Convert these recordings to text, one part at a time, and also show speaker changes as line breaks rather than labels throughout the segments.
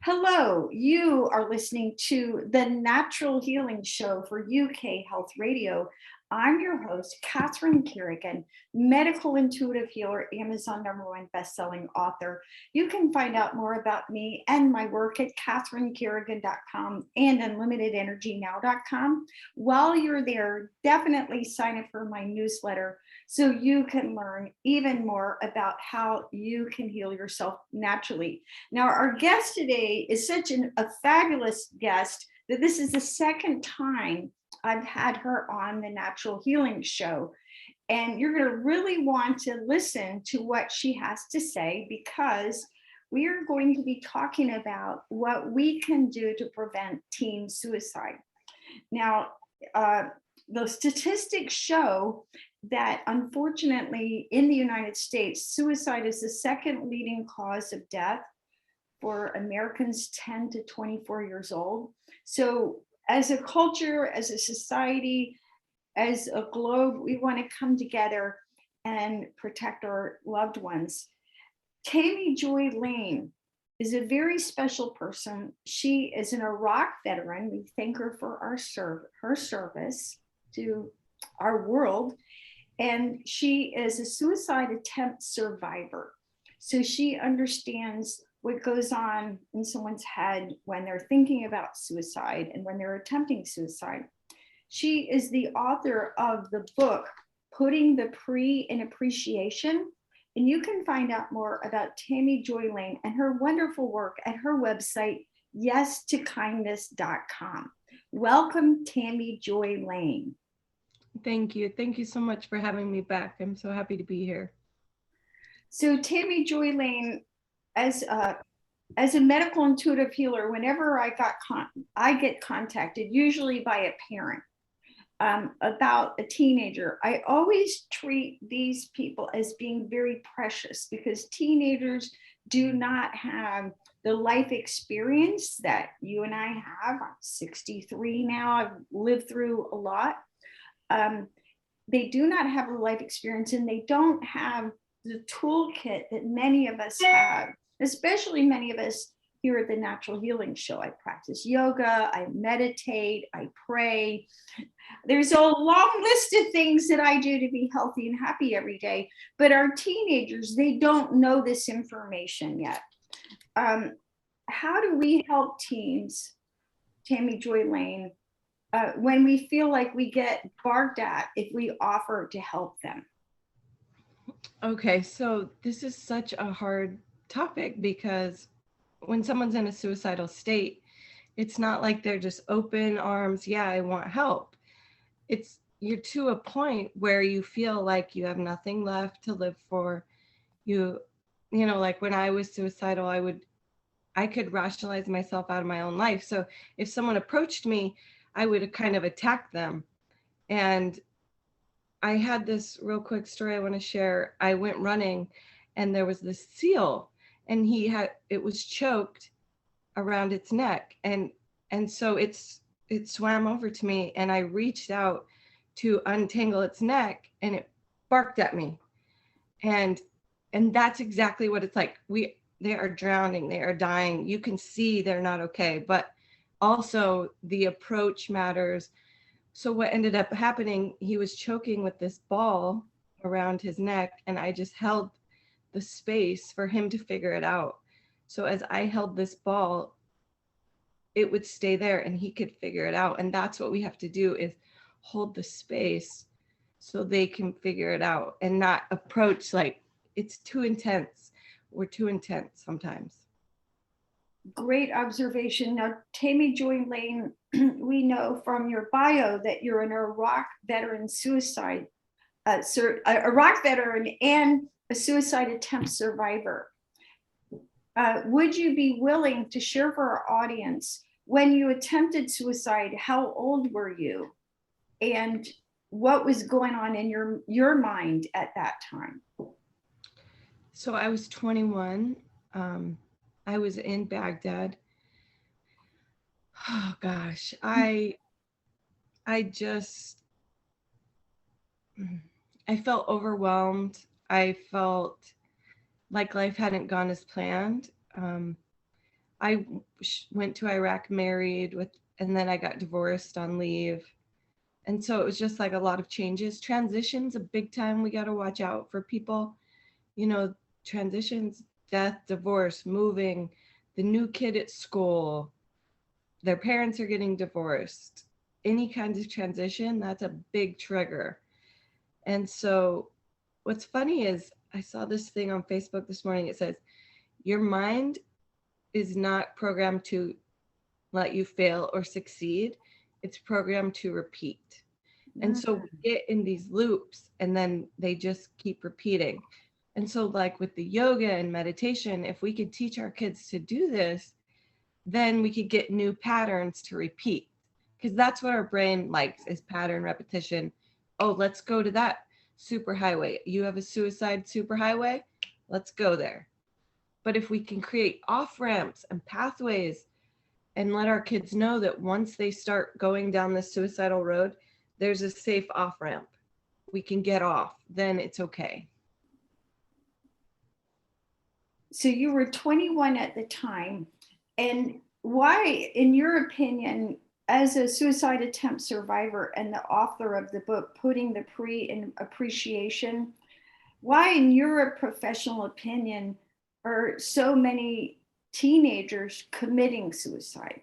Hello, you are listening to the Natural Healing Show for UK Health Radio. I'm your host, Catherine Carrigan, medical intuitive healer, Amazon #1 bestselling author. You can find out more about me and my work at catherinecarrigan.com and unlimitedenergynow.com. While you're there, definitely sign up for my newsletter so you can learn even more about how you can heal yourself naturally. Now, our guest today is such a fabulous guest that this is the second time I've had her on the Natural Healing Show. And you're going to really want to listen to what she has to say because we are going to be talking about what we can do to prevent teen suicide. Now, the statistics show that unfortunately in the United States, suicide is the second leading cause of death for Americans 10 to 24 years old. So as a culture, as a society, as a globe, we want to come together and protect our loved ones. Tammy Joy Lane is a very special person. She is an Iraq veteran. We thank her for her service to our world. And she is a suicide attempt survivor. So she understands what goes on in someone's head when they're thinking about suicide and when they're attempting suicide. She is the author of the book, Putting the Pre in Appreciation. And you can find out more about Tammy Joy Lane and her wonderful work at her website, yestokindness.com. Welcome, Tammy Joy Lane.
Thank you. Thank you so much for having me back. I'm so happy to be here.
So Tammy Joy Lane, as a medical intuitive healer, whenever I get contacted, usually by a parent, about a teenager, I always treat these people as being very precious because teenagers do not have the life experience that you and I have. I'm 63 now. I've lived through a lot. They do not have a life experience and they don't have the toolkit that many of us have, especially many of us here at the Natural Healing Show. I practice yoga, I meditate, I pray. There's a long list of things that I do to be healthy and happy every day. But our teenagers, they don't know this information yet. How do we help teens, Tammy Joy Lane, when we feel like we get barked at if we offer to help them?
Okay, so this is such a hard topic because when someone's in a suicidal state, it's not like they're just open arms, yeah, I want help. It's you're to a point where you feel like you have nothing left to live for. You like when I was suicidal, I could rationalize myself out of my own life. So if someone approached me, I would kind of attack them. And I had this real quick story I want to share. I went running and there was this seal and it was choked around its neck. And so it swam over to me and I reached out to untangle its neck and it barked at me. And that's exactly what it's like. They are drowning, they are dying. You can see they're not okay, but also the approach matters. So what ended up happening, he was choking with this ball around his neck and I just held the space for him to figure it out. So as I held this ball, it would stay there and he could figure it out. And that's what we have to do is hold the space so they can figure it out and not approach like it's too intense. We're too intense sometimes.
Great observation. Now, Tammy Joy Lane, we know from your bio that you're an Iraq veteran Iraq veteran and a suicide attempt survivor. Would you be willing to share for our audience when you attempted suicide? How old were you, and what was going on in your mind at that time?
So I was 21. I was in Baghdad. Oh gosh, just I felt overwhelmed. I felt like life hadn't gone as planned. I went to Iraq married and then I got divorced on leave. And so it was just like a lot of changes. Transitions, a big time we got to watch out for people. You know, transitions, death, divorce, moving, the new kid at school, their parents are getting divorced. Any kinds of transition, that's a big trigger. And so what's funny is I saw this thing on Facebook this morning. It says, your mind is not programmed to let you fail or succeed. It's programmed to repeat. And so we get in these loops and then they just keep repeating. And so, like with the yoga and meditation, if we could teach our kids to do this, then we could get new patterns to repeat, because that's what our brain likes, is pattern repetition. Oh, let's go to that superhighway. You have a suicide superhighway? Let's go there. But if we can create off ramps and pathways and let our kids know that once they start going down this suicidal road, there's a safe off ramp, we can get off, then it's okay.
So you were 21 at the time. And why, in your opinion, as a suicide attempt survivor and the author of the book, Putting the Pre in Appreciation, why, in your professional opinion, are so many teenagers committing suicide?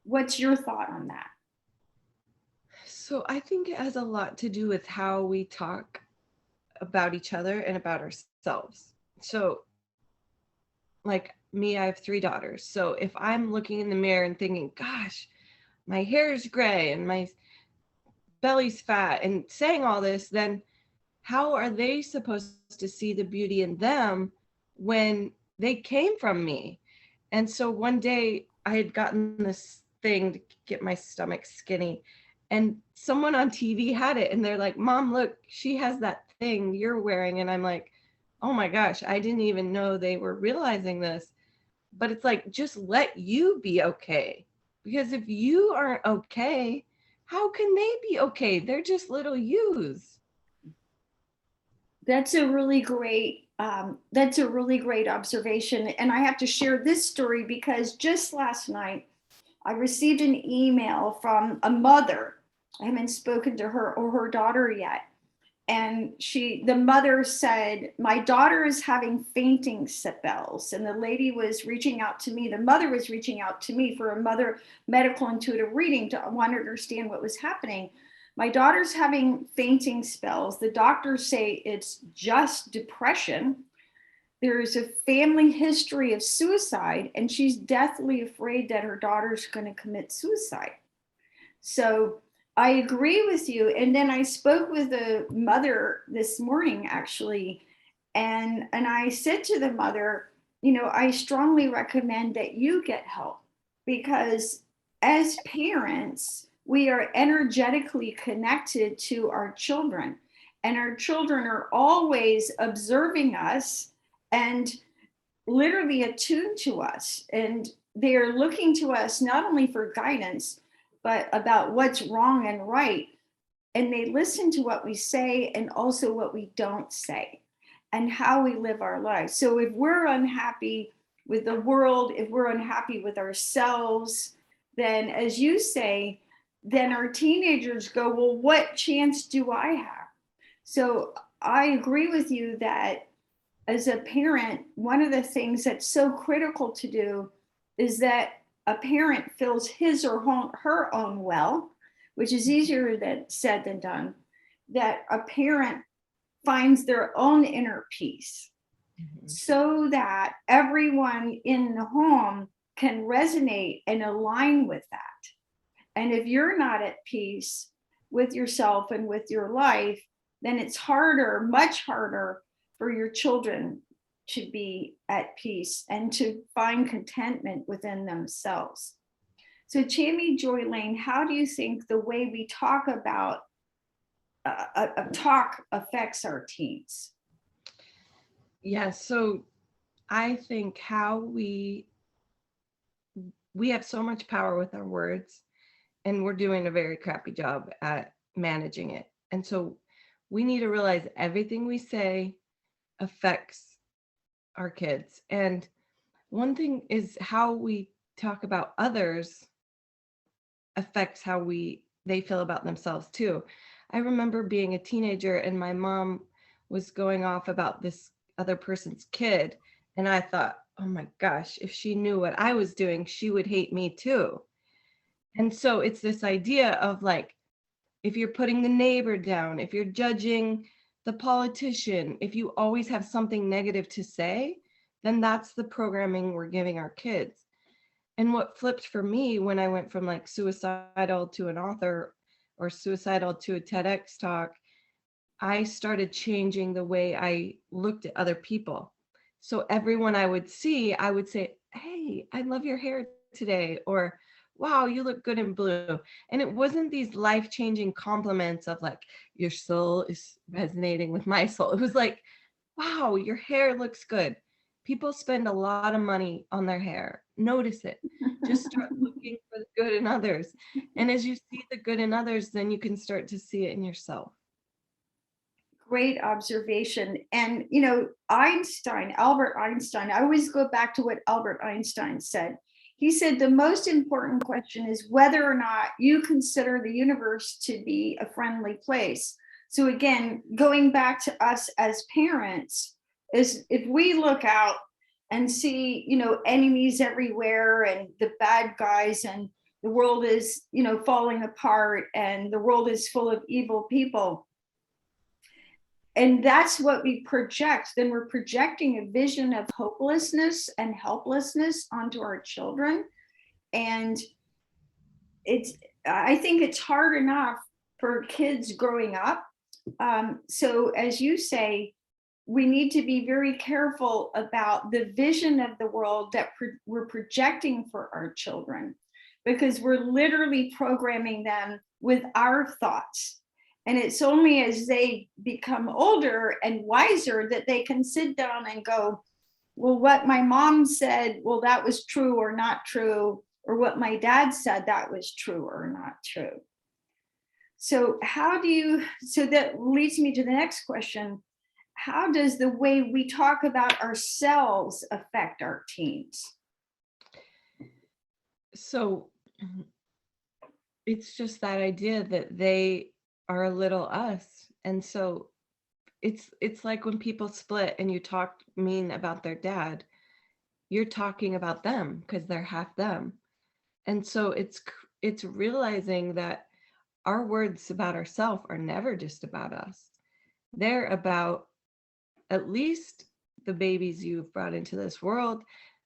What's your thought on that?
So I think it has a lot to do with how we talk about each other and about ourselves. So, like me, I have 3 daughters. So if I'm looking in the mirror and thinking, gosh, my hair is gray and my belly's fat, and saying all this, then how are they supposed to see the beauty in them when they came from me? And so one day I had gotten this thing to get my stomach skinny, and someone on TV had it, and they're like, Mom, look, she has that thing you're wearing. And I'm like, oh my gosh, I didn't even know they were realizing this. But it's like, just let you be okay. Because if you aren't okay, how can they be okay? They're just little yous.
That's a really great observation. And I have to share this story because just last night I received an email from a mother. I haven't spoken to her or her daughter yet. And the mother said, my daughter is having fainting spells. And the lady was reaching out to me. The mother was reaching out to me for a mother medical intuitive reading to want to understand what was happening. My daughter's having fainting spells. The doctors say it's just depression. There is a family history of suicide, and she's deathly afraid that her daughter's going to commit suicide. So I agree with you. And then I spoke with a mother this morning, actually, and I said to the mother, I strongly recommend that you get help, because as parents, we are energetically connected to our children, and our children are always observing us and literally attuned to us. And they're looking to us not only for guidance, but about what's wrong and right. And they listen to what we say and also what we don't say and how we live our lives. So if we're unhappy with the world, if we're unhappy with ourselves, then, as you say, then our teenagers go, well, what chance do I have? So I agree with you that as a parent, one of the things that's so critical to do is that a parent fills his or her own well, which is easier said than done, that a parent finds their own inner peace, so that everyone in the home can resonate and align with that. And if you're not at peace with yourself and with your life, then it's harder, much harder, for your children to be at peace and to find contentment within themselves. So, Tammy Joy Lane, how do you think the way we talk about talk affects our teens?
Yeah, so I think how we have so much power with our words, and we're doing a very crappy job at managing it. And so we need to realize everything we say affects our kids. And one thing is how we talk about others affects how they feel about themselves too. I remember being a teenager and my mom was going off about this other person's kid, and I thought, oh my gosh, if she knew what I was doing, she would hate me too. And so it's this idea of like, if you're putting the neighbor down, if you're judging the politician, if you always have something negative to say, then that's the programming we're giving our kids. And what flipped for me when I went from like suicidal to an author or suicidal to a TEDx talk, I started changing the way I looked at other people. So everyone I would see, I would say, hey, I love your hair today, or wow, you look good in blue. And it wasn't these life-changing compliments of like, your soul is resonating with my soul. It was like, wow, your hair looks good. People spend a lot of money on their hair. Notice it. Just start looking for the good in others. And as you see the good in others, then you can start to see it in yourself.
Great observation. And, you know, Albert Einstein, I always go back to what Albert Einstein said. He said the most important question is whether or not you consider the universe to be a friendly place. So again, going back to us as parents, is if we look out and see, you know, enemies everywhere and the bad guys, and the world is, you know, falling apart and the world is full of evil people, and that's what we project, then we're projecting a vision of hopelessness and helplessness onto our children. And I think it's hard enough for kids growing up. So as you say, we need to be very careful about the vision of the world that we're projecting for our children, because we're literally programming them with our thoughts. And it's only as they become older and wiser that they can sit down and go, well, what my mom said, well, that was true or not true, or what my dad said, that was true or not true. So so that leads me to the next question. How does the way we talk about ourselves affect our teens?
So it's just that idea that they are a little us. And so it's like when people split and you talk mean about their dad, you're talking about them because they're half them. And so it's realizing that our words about ourselves are never just about us. They're about at least the babies you've brought into this world.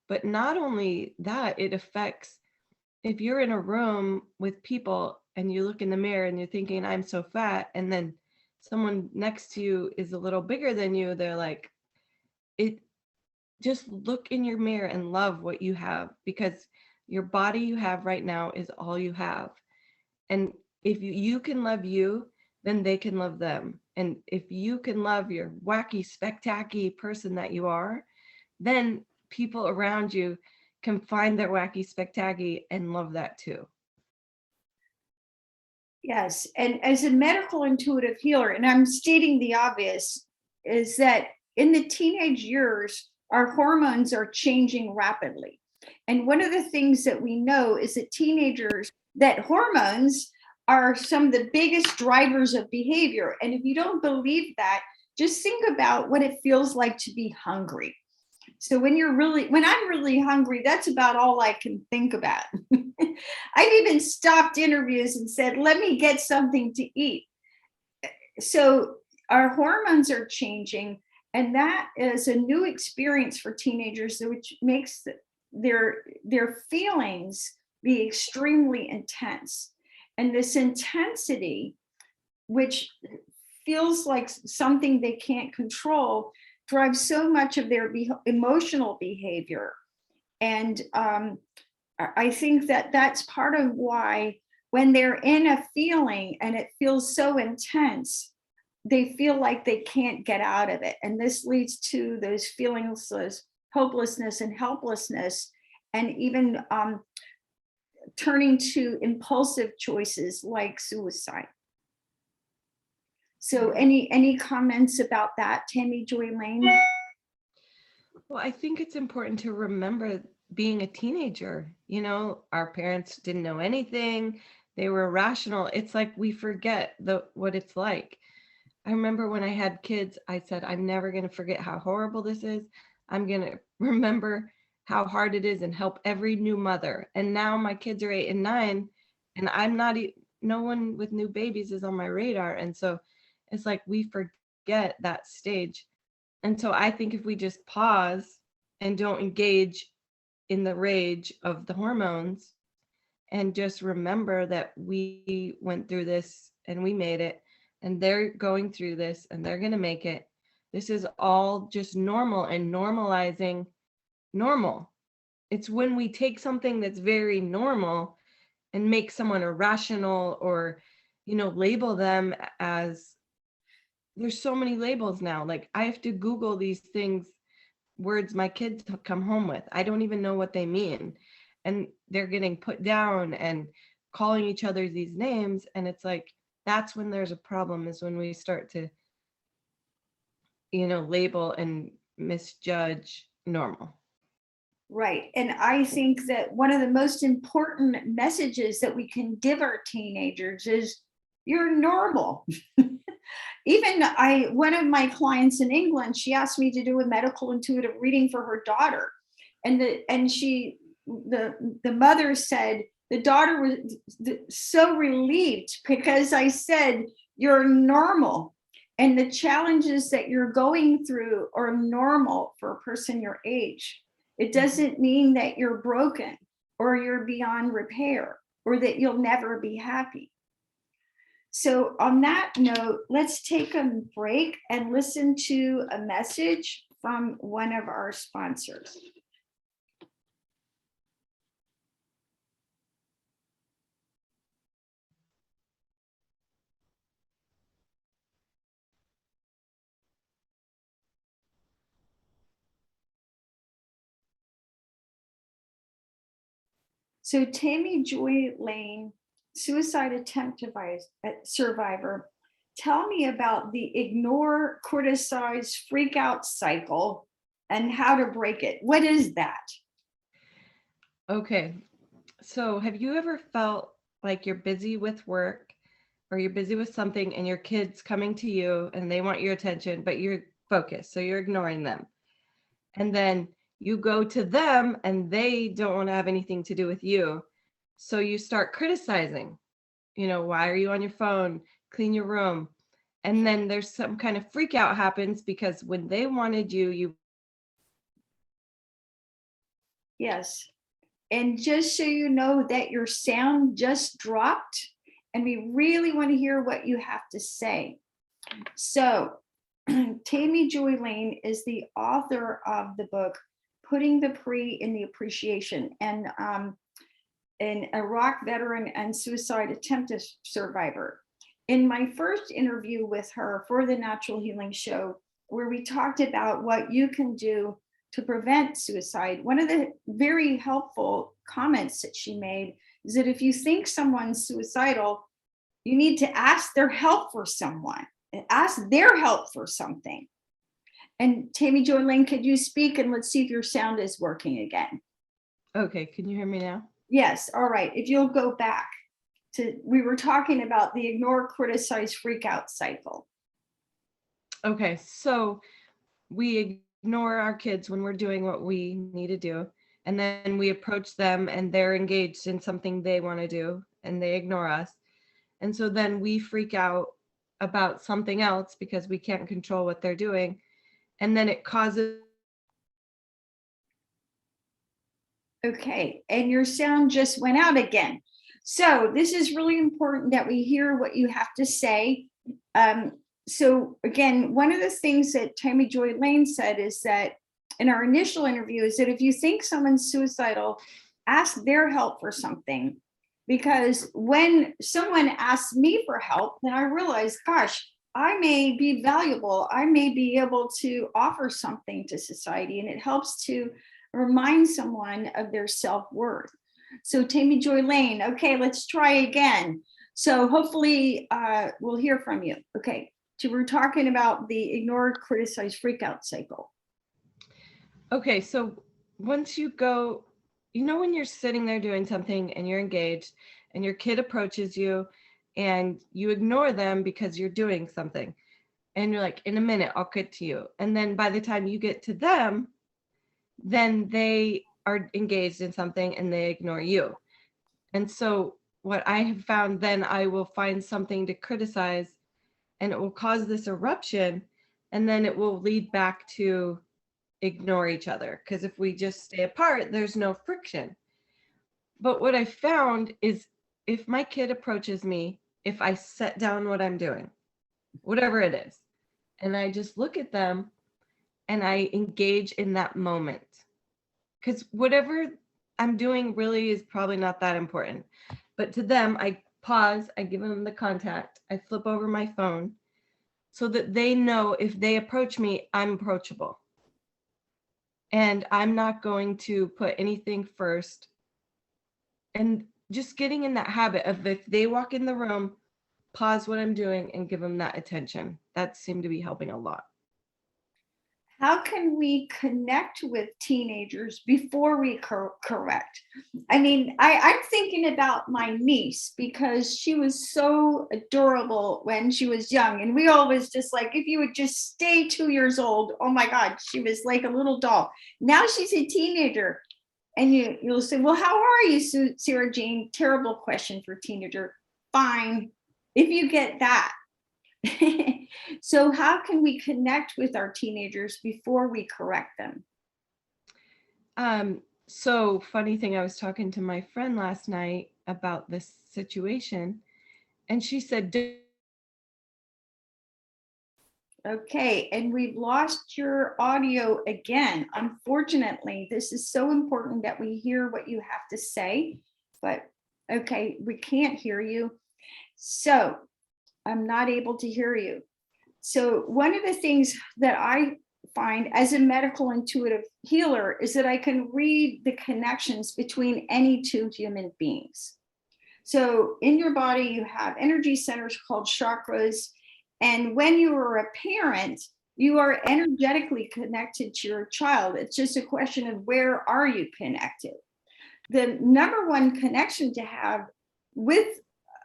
But not only that, it affects, if you're in a room with people and you look in the mirror and you're thinking, I'm so fat, and then someone next to you is a little bigger than you, they're like, just look in your mirror and love what you have, because your body you have right now is all you have. And if you can love you, then they can love them. And if you can love your wacky, spectacular person that you are, then people around you can find their wacky, spectacular and love that too.
Yes. And as a medical intuitive healer, and I'm stating the obvious, is that in the teenage years, our hormones are changing rapidly. And one of the things that we know is that hormones are some of the biggest drivers of behavior. And if you don't believe that, just think about what it feels like to be hungry. So when I'm really hungry, that's about all I can think about. I've even stopped interviews and said, let me get something to eat. So our hormones are changing, and that is a new experience for teenagers, which makes their feelings be extremely intense. And this intensity, which feels like something they can't control, drives so much of their emotional behavior. And I think that that's part of why when they're in a feeling and it feels so intense, they feel like they can't get out of it. And this leads to those feelings of hopelessness and helplessness, and even turning to impulsive choices like suicide. So any comments about that, Tammy Joy Lane?
Well, I think it's important to remember being a teenager. You know, our parents didn't know anything. They were irrational. It's like we forget what it's like. I remember when I had kids, I said, I'm never going to forget how horrible this is. I'm going to remember how hard it is and help every new mother. And now my kids are 8 and 9, and I'm not, no one with new babies is on my radar. And so it's like we forget that stage. And so I think if we just pause and don't engage in the rage of the hormones and just remember that we went through this and we made it, and they're going through this and they're going to make it. This is all just normal, and normalizing normal. It's when we take something that's very normal and make someone irrational, or, you know, label them as, there's so many labels now. Like I have to Google these things, words my kids come home with. I don't even know what they mean. And they're getting put down and calling each other these names. And it's like, that's when there's a problem, is when we start to, you know, label and misjudge normal.
Right. And I think that one of the most important messages that we can give our teenagers is you're normal. Even one of my clients in England, she asked me to do a medical intuitive reading for her daughter. And the mother said the daughter was so relieved because I said, you're normal. And the challenges that you're going through are normal for a person your age. It doesn't mean that you're broken or you're beyond repair or that you'll never be happy. So on that note, let's take a break and listen to a message from one of our sponsors. So Tammy Joy Lane, suicide attempt survivor, tell me about the ignore, criticize, freak out cycle and how to break it. What is that?
Okay. So have you ever felt like you're busy with work or you're busy with something and your kid's coming to you and they want your attention, but you're focused, so you're ignoring them. And then you go to them and they don't want to have anything to do with you. So you start criticizing, you know, why are you on your phone? Clean your room. And then there's some kind of freak out happens because when they wanted you, you.
Yes. And just so you know that your sound just dropped, and we really want to hear what you have to say. So, Tammy Joy Lane is the author of the book, Putting the Pre in the Appreciation, and an Iraq veteran and suicide attempt survivor. In my first interview with her for the Natural Healing Show, where we talked about what you can do to prevent suicide, one of the very helpful comments that she made is that if you think someone's suicidal, you need to ask their help for someone, ask their help for something. And Tammy Joy Lane, could you speak, and let's see if your sound is working again.
Okay, can you hear me now?
Yes, all right. If you'll go back to, we were talking about the ignore, criticize, freak out cycle.
Okay, so we ignore our kids when we're doing what we need to do. And then we approach them and they're engaged in something they want to do and they ignore us. And so then we freak out about something else because we can't control what they're doing. And then it causes.
Okay, and your sound just went out again. So this is really important that we hear what you have to say. So again, one of the things that Tammy Joy Lane said is that in our initial interview is that if you think someone's suicidal, ask their help for something. Because when someone asks me for help, then I realize, gosh, I may be valuable. I may be able to offer something to society, and it helps to remind someone of their self-worth. So Tammy Joy Lane, okay, let's try again. So hopefully we'll hear from you. Okay, so we're talking about the ignore, criticize, freak out cycle.
Okay, so once you go you know, when you're sitting there doing something and you're engaged and your kid approaches you and you ignore them because you're doing something and you're like, in a minute, I'll get to you. And then by the time you get to them, then they are engaged in something and they ignore you. And so what I have found, then I will find something to criticize and it will cause this eruption. And then it will lead back to ignore each other. Because if we just stay apart, there's no friction. But what I found is if my kid approaches me, if I set down what I'm doing, whatever it is, and I just look at them and I engage in that moment, because whatever I'm doing really is probably not that important. But to them, I pause, I give them the contact, I flip over my phone so that they know if they approach me, I'm approachable. And I'm not going to put anything first. And just getting in that habit of if they walk in the room, pause what I'm doing and give them that attention. That seemed to be helping a lot.
How can we connect with teenagers before we correct? I mean, I'm thinking about my niece because she was so adorable when she was young. And we always just like, if you would just stay 2 years old, oh my God, she was like a little doll. Now she's a teenager. And you'll say, well, how are you, Sarah Jane? Terrible question for a teenager. Fine, if you get that. So how can we connect with our teenagers before we correct them?
So funny thing, I was talking to my friend last night about this situation, and she said,
Okay, and we've lost your audio again. Unfortunately, this is so important that we hear what you have to say, but okay, we can't hear you. So I'm not able to hear you. So one of the things that I find as a medical intuitive healer is that I can read the connections between any two human beings. So in your body, you have energy centers called chakras. And when you are a parent, you are energetically connected to your child. It's just a question of where are you connected? The number one connection to have with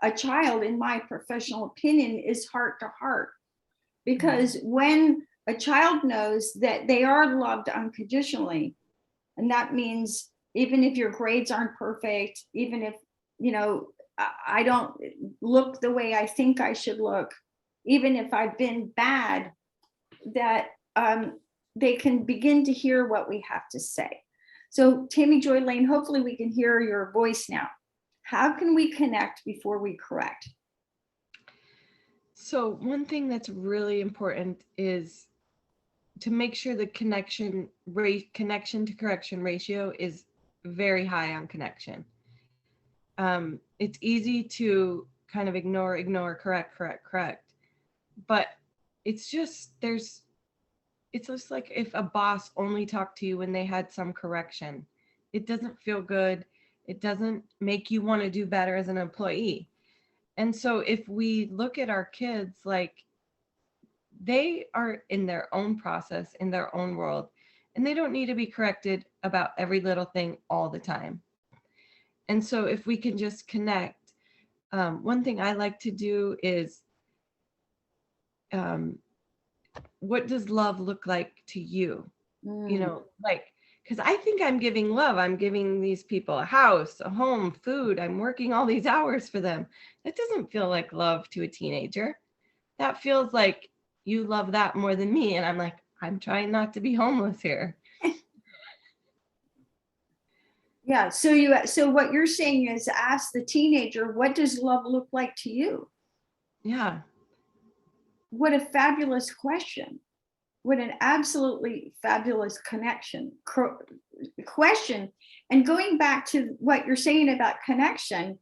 a child, in my professional opinion, is heart to heart. Because when a child knows that they are loved unconditionally, and that means even if your grades aren't perfect, even if, you know, I don't look the way I think I should look, even if I've been bad, that they can begin to hear what we have to say. So Tammy Joy Lane, hopefully we can hear your voice now. How can we connect before we correct?
so one thing that's really important is to make sure the connection to correction ratio is very high on connection. It's easy to kind of ignore, correct. But it's just it's just like if a boss only talked to you when they had some correction, it doesn't feel good. It doesn't make you want to do better as an employee. And so if we look at our kids, like they are in their own process, in their own world, and they don't need to be corrected about every little thing all the time. And so if we can just connect, one thing I like to do is, what does love look like to you? You know, like, because I think I'm giving love. I'm giving these people a house, a home, food. I'm working all these hours for them. That doesn't feel like love to a teenager. That feels like you love that more than me. And I'm like, I'm trying not to be homeless here.
Yeah. So what you're saying is ask the teenager, what does love look like to you?
Yeah.
What a fabulous question. What an absolutely fabulous question. And going back to what you're saying about connection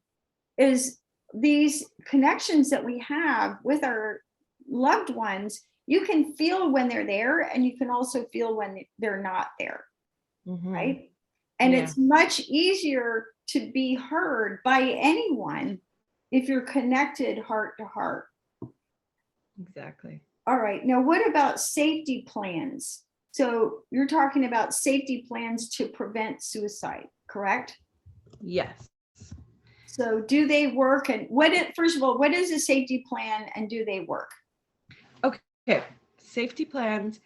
is these connections that we have with our loved ones, you can feel when they're there and you can also feel when they're not there.
Mm-hmm.
Right. And
Yeah.
it's much easier to be heard by anyone if you're connected heart to heart.
Exactly.
All right. Now, what about safety plans? So you're talking about safety plans to prevent suicide, correct?
Yes.
So do they work? And first of all, what is a safety plan and do they work?
Okay. Safety plans.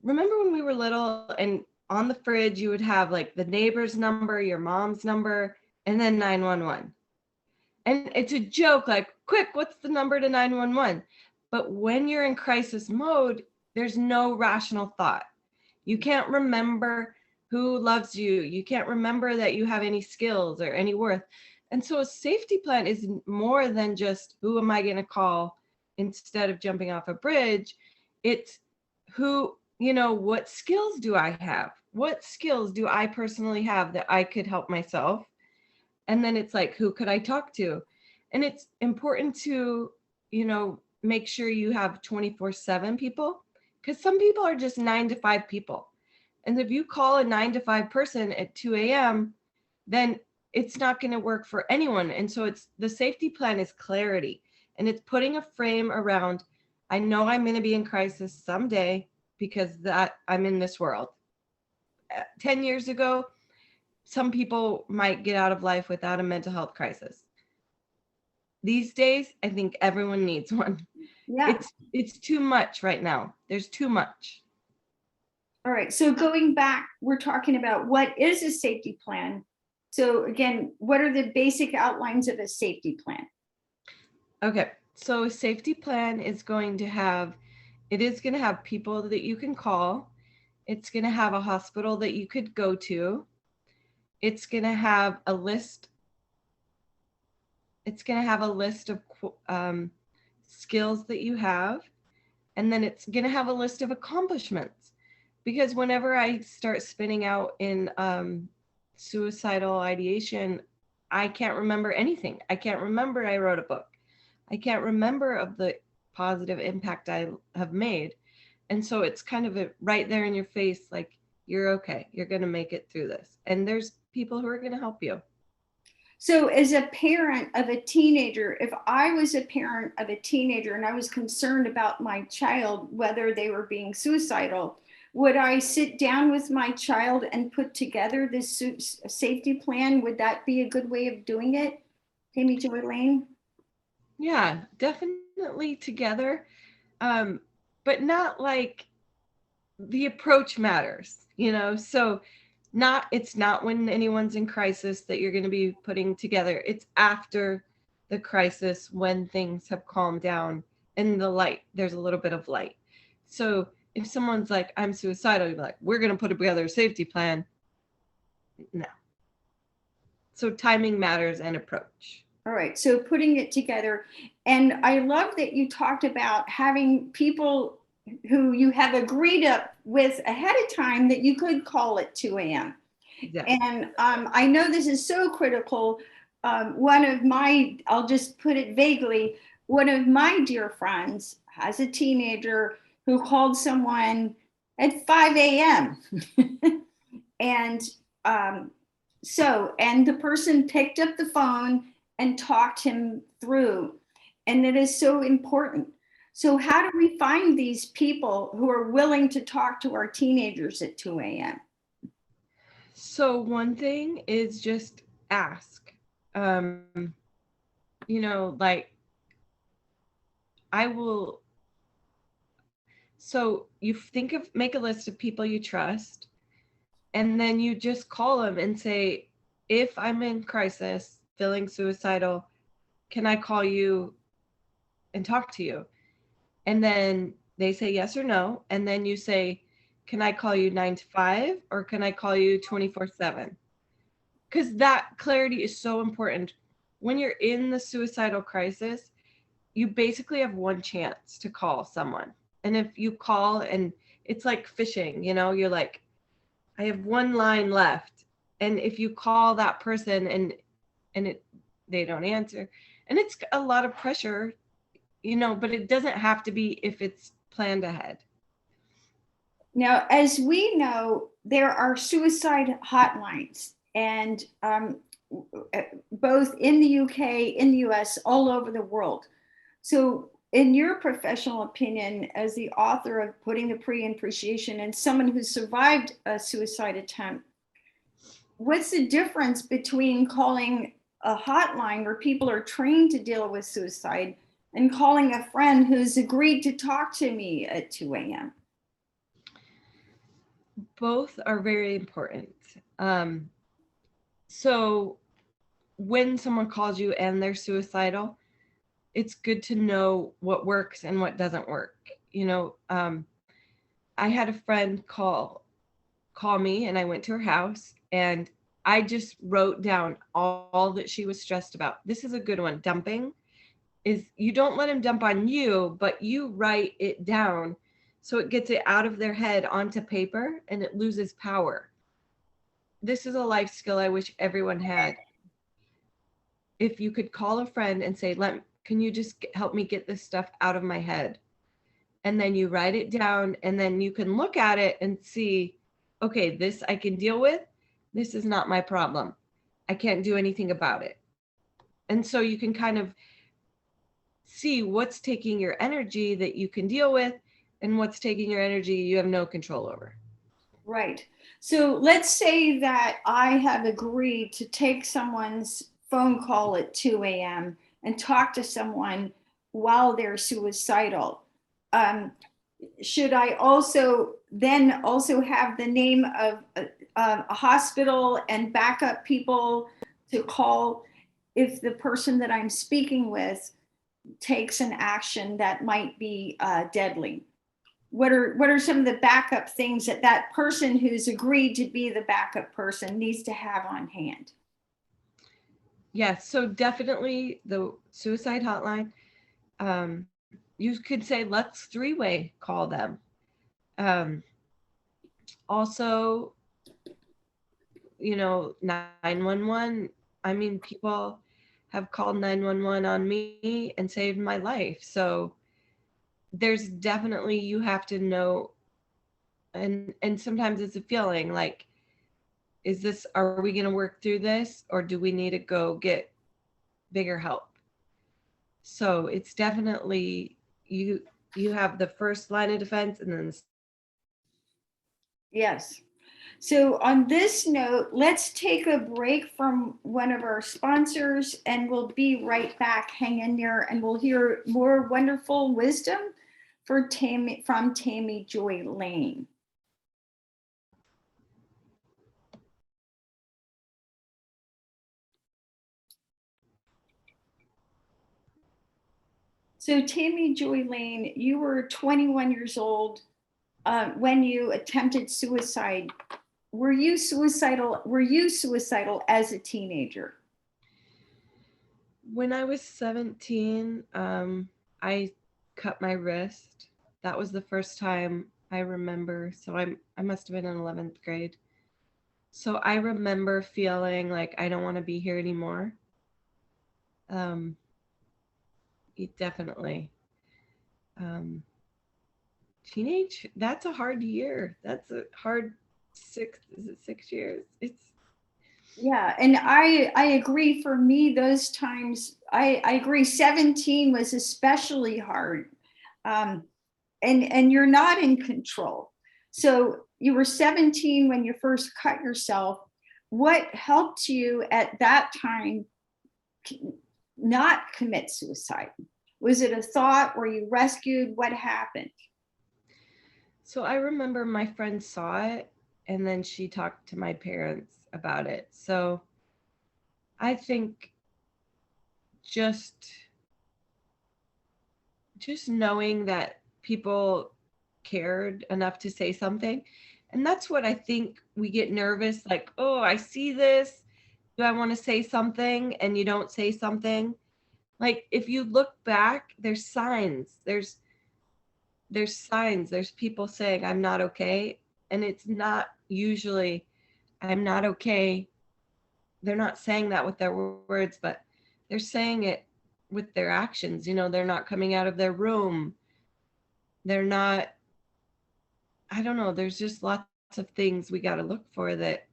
Remember when we were little and on the fridge, you would have like the neighbor's number, your mom's number, and then 911. And it's a joke, like, quick, what's the number to 911? But when you're in crisis mode, there's no rational thought. You can't remember who loves you. You can't remember that you have any skills or any worth. And so a safety plan is more than just who am I going to call instead of jumping off a bridge. It's what skills do I have? What skills do I personally have that I could help myself? And then it's like, who could I talk to? And it's important to, make sure you have 24/7 people, because some people are just 9 to 5 people. And if you call a 9 to 5 person at 2 a.m., then it's not going to work for anyone. And so the safety plan is clarity, and it's putting a frame around, I know I'm going to be in crisis someday because that I'm in this world. 10 years ago, some people might get out of life without a mental health crisis. These days, I think everyone needs one.
Yeah.
It's too much right now. There's too much.
All right. So going back, we're talking about what is a safety plan. So again, what are the basic outlines of a safety plan?
Okay. So a safety plan is going to have people that you can call. It's going to have a hospital that you could go to. It's going to have a list. It's going to have a list of skills that you have. And then it's going to have a list of accomplishments. Because whenever I start spinning out in suicidal ideation, I can't remember anything. I can't remember I wrote a book. I can't remember of the positive impact I have made. And so it's kind of right there in your face, like, you're okay. You're going to make it through this. And there's people who are going to help you.
So as a parent of a teenager, if I was a parent of a teenager and I was concerned about my child, whether they were being suicidal, would I sit down with my child and put together this safety plan? Would that be a good way of doing it? Tammy Joy Lane?
Yeah, definitely together. But not like the approach matters, so it's not when anyone's in crisis that you're going to be putting together. It's after the crisis, when things have calmed down and there's a little bit of light. So if someone's like, I'm suicidal, you're like, we're going to put together a safety plan. No. So timing matters and approach.
All right, so putting it together. And I love that you talked about having people who you have agreed up with ahead of time that you could call at 2 a.m.
Exactly.
And I know this is so critical. I'll just put it vaguely, one of my dear friends has a teenager who called someone at 5 a.m. and and the person picked up the phone and talked him through. And it is so important. So how do we find these people who are willing to talk to our teenagers at 2 a.m.?
So one thing is just ask. Like, I will. So you make a list of people you trust, and then you just call them and say, if I'm in crisis, feeling suicidal, can I call you and talk to you? And then they say yes or no. And then you say, can I call you 9 to 5 or can I call you 24/7? Because that clarity is so important. When you're in the suicidal crisis, you basically have one chance to call someone. And if you call and it's like fishing, you're like, I have one line left. And if you call that person and they don't answer, and it's a lot of pressure, but it doesn't have to be if it's planned ahead.
Now, as we know, there are suicide hotlines, and both in the UK, in the US, all over the world. So in your professional opinion, as the author of Putting the Pre in Appreciation and someone who survived a suicide attempt, what's the difference between calling a hotline where people are trained to deal with suicide and calling a friend who's agreed to talk to me at 2 a.m.?
Both are very important. So when someone calls you and they're suicidal, it's good to know what works and what doesn't work. I had a friend call me, and I went to her house, and I just wrote down all that she was stressed about. This is a good one. Dumping is, you don't let them dump on you, but you write it down so it gets it out of their head onto paper and it loses power. This is a life skill I wish everyone had. If you could call a friend and say, can you just help me get this stuff out of my head? And then you write it down, and then you can look at it and see, okay, this I can deal with. This is not my problem. I can't do anything about it. And so you can kind of see what's taking your energy that you can deal with, and what's taking your energy you have no control over.
Right. So let's say that I have agreed to take someone's phone call at 2 a.m. and talk to someone while they're suicidal. Should I also have the name of a hospital and backup people to call if the person that I'm speaking with takes an action that might be deadly? What are some of the backup things that person who's agreed to be the backup person needs to have on hand?
Yes, so definitely the suicide hotline. You could say, let's three-way call them. Also, 911. I mean, people have called 911 on me and saved my life. So there's definitely, you have to know, and sometimes it's a feeling like, are we going to work through this, or do we need to go get bigger help? So it's definitely, you have the first line of defense, and then
Yes. So on this note, let's take a break from one of our sponsors, and we'll be right back. Hang in there, and we'll hear more wonderful wisdom from Tammy Joy Lane. So Tammy Joy Lane, you were 21 years old when you attempted suicide. Were you suicidal? Were you suicidal as a teenager?
when I was 17, I cut my wrist. That was the first time I remember. So I must have been in 11th grade. So I remember feeling like I don't want to be here anymore. Definitely. Teenage, that's a hard year. That's a hard 6 years?
Yeah, and I agree. For me, those times, I agree. 17 was especially hard, and you're not in control. So you were 17 when you first cut yourself. What helped you at that time not commit suicide? Was it a thought? Were you rescued? What happened?
So I remember my friend saw it, and then she talked to my parents about it. So I think just knowing that people cared enough to say something. And that's what I think we get nervous, like, oh, I see this. Do I want to say something? And you don't say something. Like, if you look back, there's signs. There's signs. There's people saying, I'm not okay. And it's not usually, I'm not okay. They're not saying that with their words, but they're saying it with their actions. They're not coming out of their room. They're not, I don't know. There's just lots of things we got to look for that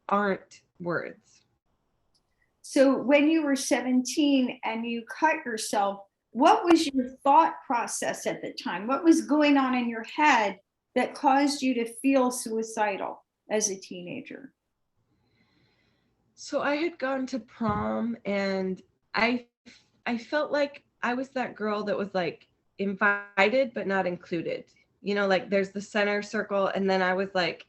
aren't words.
So when you were 17 and you cut yourself, what was your thought process at the time? What was going on in your head that caused you to feel suicidal as a teenager?
So I had gone to prom, and I I felt like I was that girl that was like invited but not included. Like there's the center circle, and then I was like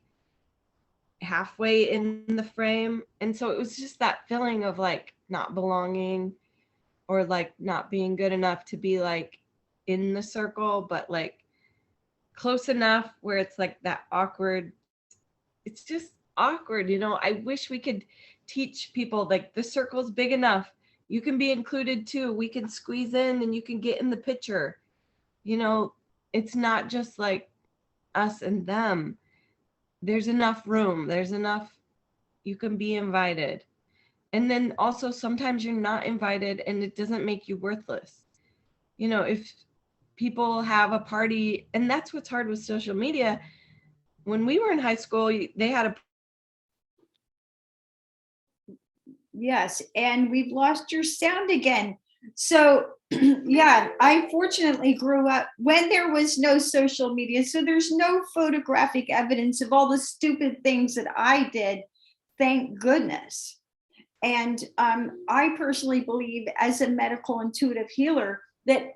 halfway in the frame. And so it was just that feeling of like not belonging, or like not being good enough to be like in the circle, but like close enough where it's like that awkward. It's just awkward. I wish we could teach people like the circle's big enough. You can be included too. We can squeeze in and you can get in the picture. You know, it's not just like us and them. There's enough room. There's enough. You can be invited. And then also sometimes you're not invited and it doesn't make you worthless. If people have a party, and that's what's hard with social media. When we were in high school, they had a.
Yes, and we've lost your sound again. So, yeah, I fortunately grew up when there was no social media. So there's no photographic evidence of all the stupid things that I did. Thank goodness. And I personally believe, as a medical intuitive healer, that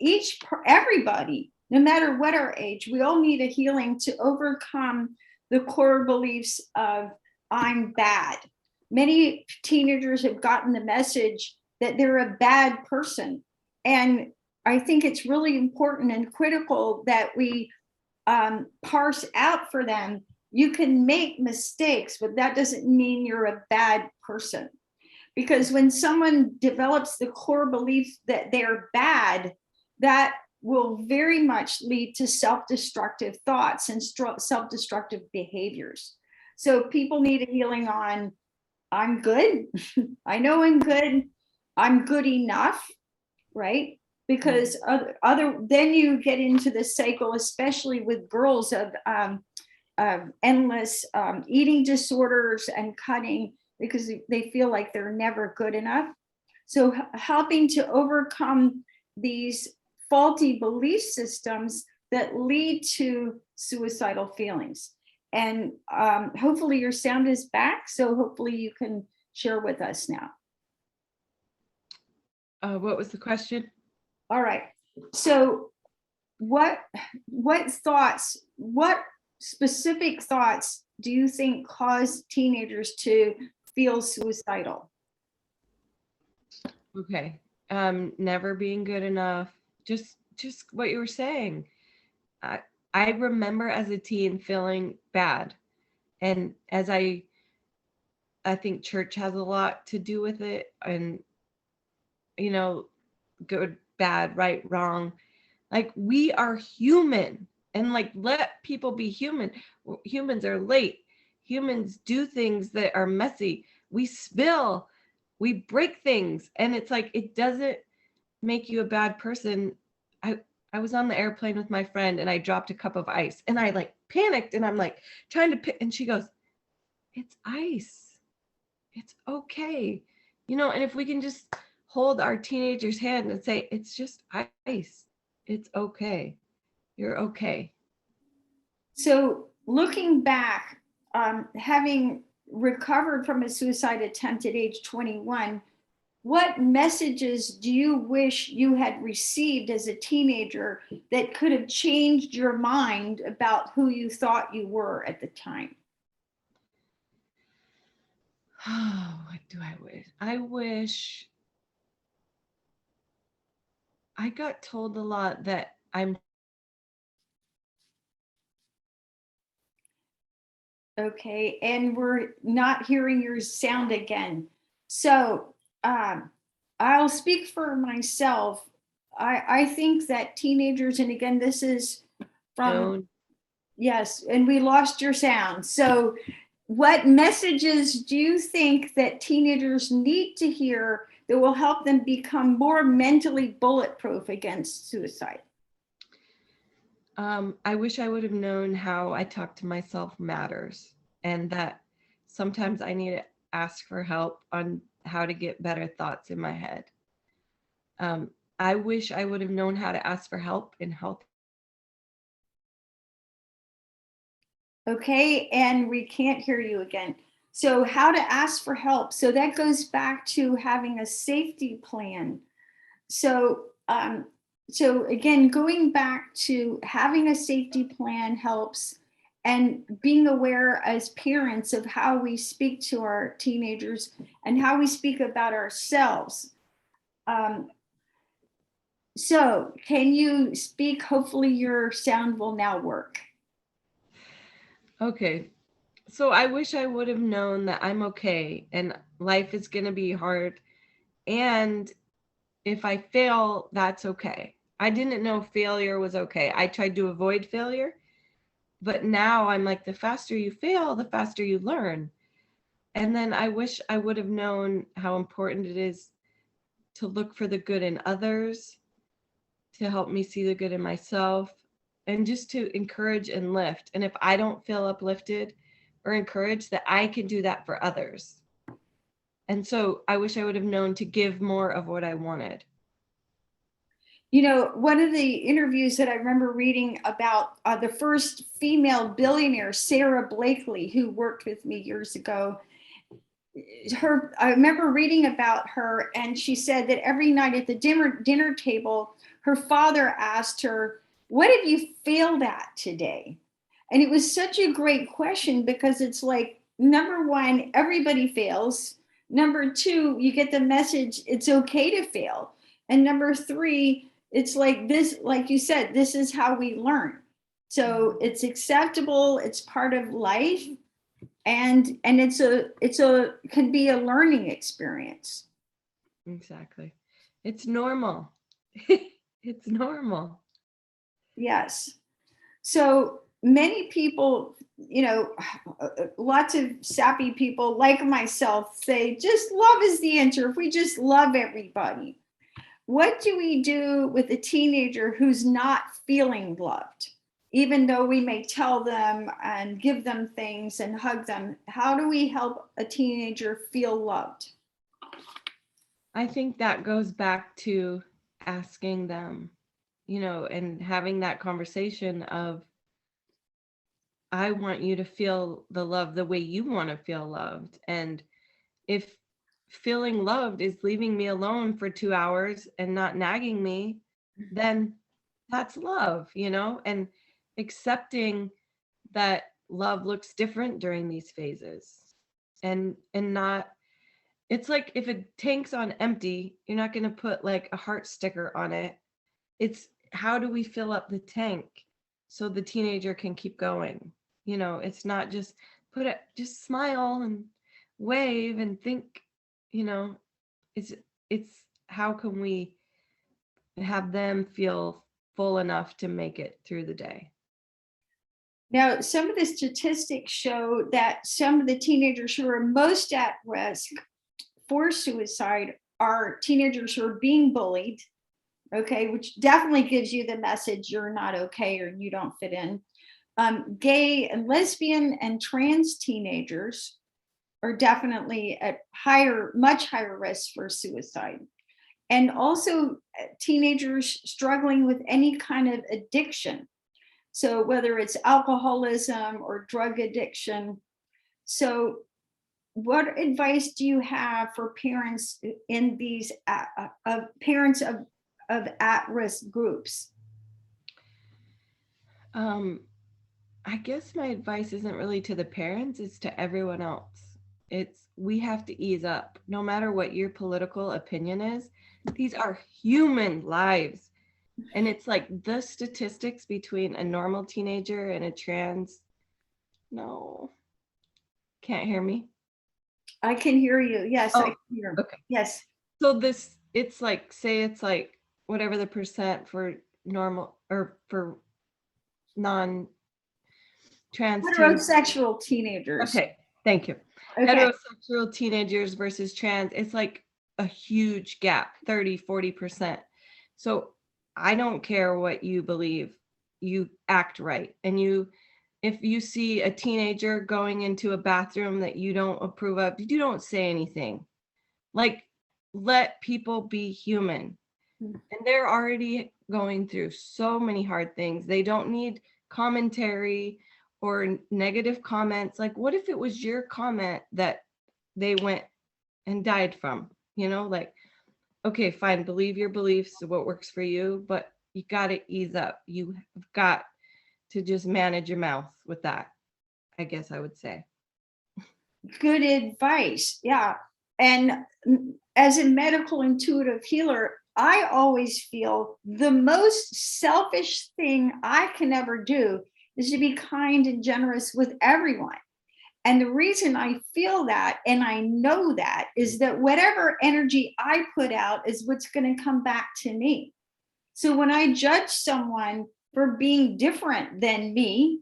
everybody, no matter what our age, we all need a healing to overcome the core beliefs of I'm bad. Many teenagers have gotten the message that they're a bad person. And I think it's really important and critical that we parse out for them. You can make mistakes, but that doesn't mean you're a bad person. Because when someone develops the core belief that they're bad, that will very much lead to self-destructive thoughts and self-destructive behaviors. So people need a healing on, I'm good. I know I'm good. I'm good enough, right? Because then you get into the cycle, especially with girls, of endless eating disorders and cutting, because they feel like they're never good enough. So helping to overcome these faulty belief systems that lead to suicidal feelings. And hopefully your sound is back. So hopefully you can share with us now.
What was the question?
All right. So what specific thoughts do you think cause teenagers to feel suicidal?
Okay. Never being good enough. Just what you were saying. I remember as a teen feeling bad. And as I think church has a lot to do with it, and good, bad, right, wrong. Like, we are human, and like, let people be human. Humans are late. Humans do things that are messy. We spill, we break things, and it's like, it doesn't make you a bad person. I was on the airplane with my friend and I dropped a cup of ice and I like panicked and I'm like trying to pick, and she goes, it's ice. It's okay. And if we can just hold our teenager's hand and say, it's just ice. It's okay. You're okay.
So looking back, having recovered from a suicide attempt at age 21, what messages do you wish you had received as a teenager that could have changed your mind about who you thought you were at the time?
Oh, what do I wish? I wish I got told a lot that I'm.
Okay, and we're not hearing your sound again. So I'll speak for myself. I think that teenagers, and again, this is from,
Known.
yes, and we lost your sound. So what messages do you think that teenagers need to hear that will help them become more mentally bulletproof against suicide?
I wish I would have known how I talk to myself matters, and that sometimes I need to ask for help on how to get better thoughts in my head. I wish I would have known how to ask for help in health.
Okay, and we can't hear you again. So how to ask for help. So that goes back to having a safety plan. So, so again, going back to having a safety plan helps, and being aware as parents of how we speak to our teenagers and how we speak about ourselves. Um, so can you speak? Hopefully your sound will now work.
Okay. So I wish I would have known that I'm okay and life is going to be hard. And if I fail, that's okay. I didn't know failure was okay. I tried to avoid failure, but now I'm like, the faster you fail, the faster you learn. And then I wish I would have known how important it is to look for the good in others, to help me see the good in myself, and just to encourage and lift. And if I don't feel uplifted or encouraged, that I can do that for others. And so I wish I would have known to give more of what I wanted.
You know, one of the interviews that I remember reading about the first female billionaire, Sarah Blakely, who worked with me years ago, I remember reading about her, and she said that every night at the dinner table, her father asked her, "What have you failed at today?" And it was such a great question, because it's like, number one, everybody fails. Number two, you get the message it's okay to fail. And number three, it's like this, like you said, this is how we learn. So it's acceptable, it's part of life, and it's a can be a learning experience.
Exactly. It's normal. It's normal.
Yes. So many people, you know, lots of sappy people like myself say just love is the answer. If we just love everybody. What do we do with a teenager who's not feeling loved? Even though we may tell them and give them things and hug them, how do we help a teenager feel loved?
I think that goes back to asking them, and having that conversation of, I want you to feel the love the way you want to feel loved. And if feeling loved is leaving me alone for 2 hours and not nagging me, then that's love, and accepting that love looks different during these phases, and not, it's like if a tank's on empty, you're not going to put like a heart sticker on it. It's how do we fill up the tank so the teenager can keep going? It's not just just smile and wave and think, you know, it's how can we have them feel full enough to make it through the day?
Now, some of the statistics show that some of the teenagers who are most at risk for suicide are teenagers who are being bullied, okay, which definitely gives you the message you're not okay or you don't fit in. Gay and lesbian and trans teenagers are definitely at much higher risk for suicide. And also teenagers struggling with any kind of addiction. So whether it's alcoholism or drug addiction. So what advice do you have for parents in these parents of at-risk groups?
I guess my advice isn't really to the parents, it's to everyone else. It's we have to ease up. No matter what your political opinion is, these are human lives. And it's like the statistics between a normal teenager and a trans. No. Can't hear me?
I can hear you. Yes, I
Oh,
can hear.
okay.
Yes.
So it's like, say it's like whatever the percent for normal or for non-trans teen.
Heterosexual teenagers.
Okay, thank you.
Okay.
Heterosexual teenagers versus trans, it's like a huge gap, 30-40%. So I don't care what you believe, you act right. And if you see a teenager going into a bathroom that you don't approve of, you don't say anything. Like, let people be human. And they're already going through so many hard things. They don't need commentary or negative comments. Like, what if it was your comment that they went and died from? Like, okay, fine, believe your beliefs, what works for you, but you got to ease up. You have got to just manage your mouth with that, I guess I would say.
Good advice. Yeah. And as a medical intuitive healer, I always feel the most selfish thing I can ever do is to be kind and generous with everyone. And the reason I feel that and I know that is that whatever energy I put out is what's going to come back to me. So when I judge someone for being different than me,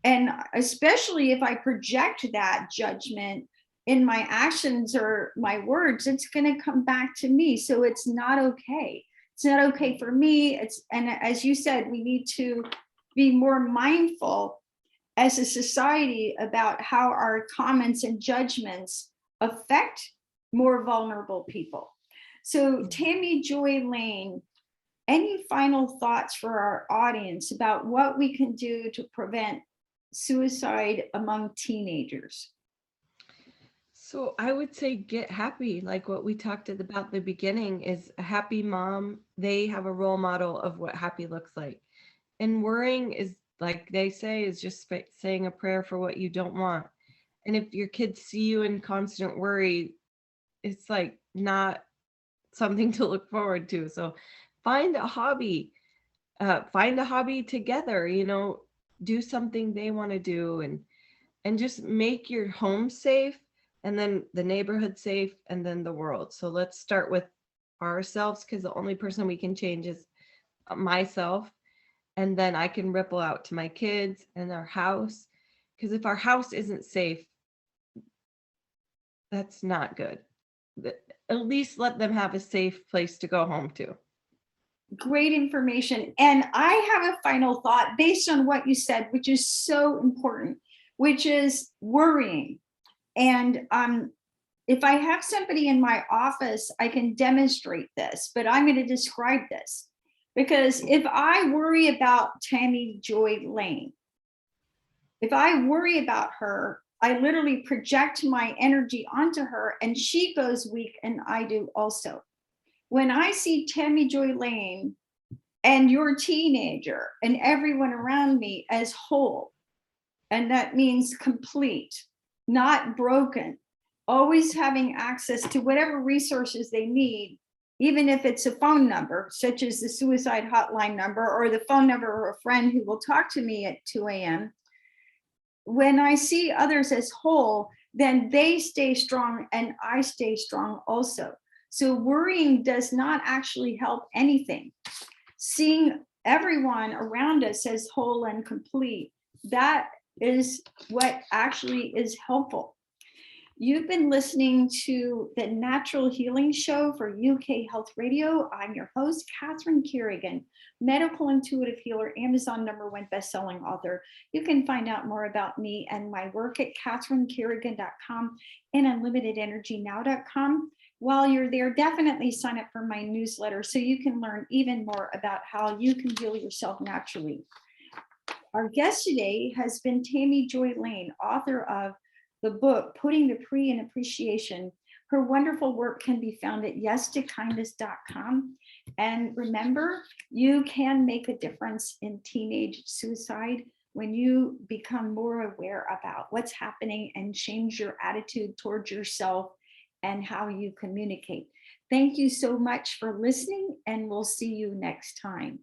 and especially if I project that judgment in my actions or my words, it's going to come back to me. So it's not okay. It's not okay for me. And as you said, we need to be more mindful as a society about how our comments and judgments affect more vulnerable people. So Tammy Joy Lane, any final thoughts for our audience about what we can do to prevent suicide among teenagers?
So I would say get happy. Like what we talked about at the beginning is a happy mom. They have a role model of what happy looks like. And worrying is, like they say, is just saying a prayer for what you don't want. And if your kids see you in constant worry, it's like not something to look forward to. So find a hobby. Find a hobby together, do something they want to do, and just make your home safe, and then the neighborhood safe, and then the world. So let's start with ourselves, because the only person we can change is myself. And then I can ripple out to my kids and our house. Because if our house isn't safe, that's not good. At least let them have a safe place to go home to.
Great information. And I have a final thought based on what you said, which is so important, which is worrying. And if I have somebody in my office, I can demonstrate this, but I'm going to describe this. Because if I worry about Tammy Joy Lane, if I worry about her, I literally project my energy onto her and she goes weak and I do also. When I see Tammy Joy Lane and your teenager and everyone around me as whole, and that means complete, not broken, always having access to whatever resources they need, even if it's a phone number, such as the suicide hotline number or the phone number of a friend who will talk to me at 2 a.m. When I see others as whole, then they stay strong and I stay strong also. So worrying does not actually help anything. Seeing everyone around us as whole and complete, that is what actually is helpful. You've been listening to the Natural Healing Show for UK Health Radio. I'm your host, Catherine Carrigan, medical intuitive healer, Amazon #1 bestselling author. You can find out more about me and my work at catherinecarrigan.com and unlimitedenergynow.com. While you're there, definitely sign up for my newsletter so you can learn even more about how you can heal yourself naturally. Our guest today has been Tammy Joy Lane, author of the book, Putting the Pre in Appreciation. Her wonderful work can be found at yestokindness.com. And remember, you can make a difference in teenage suicide when you become more aware about what's happening and change your attitude towards yourself and how you communicate. Thank you so much for listening, and we'll see you next time.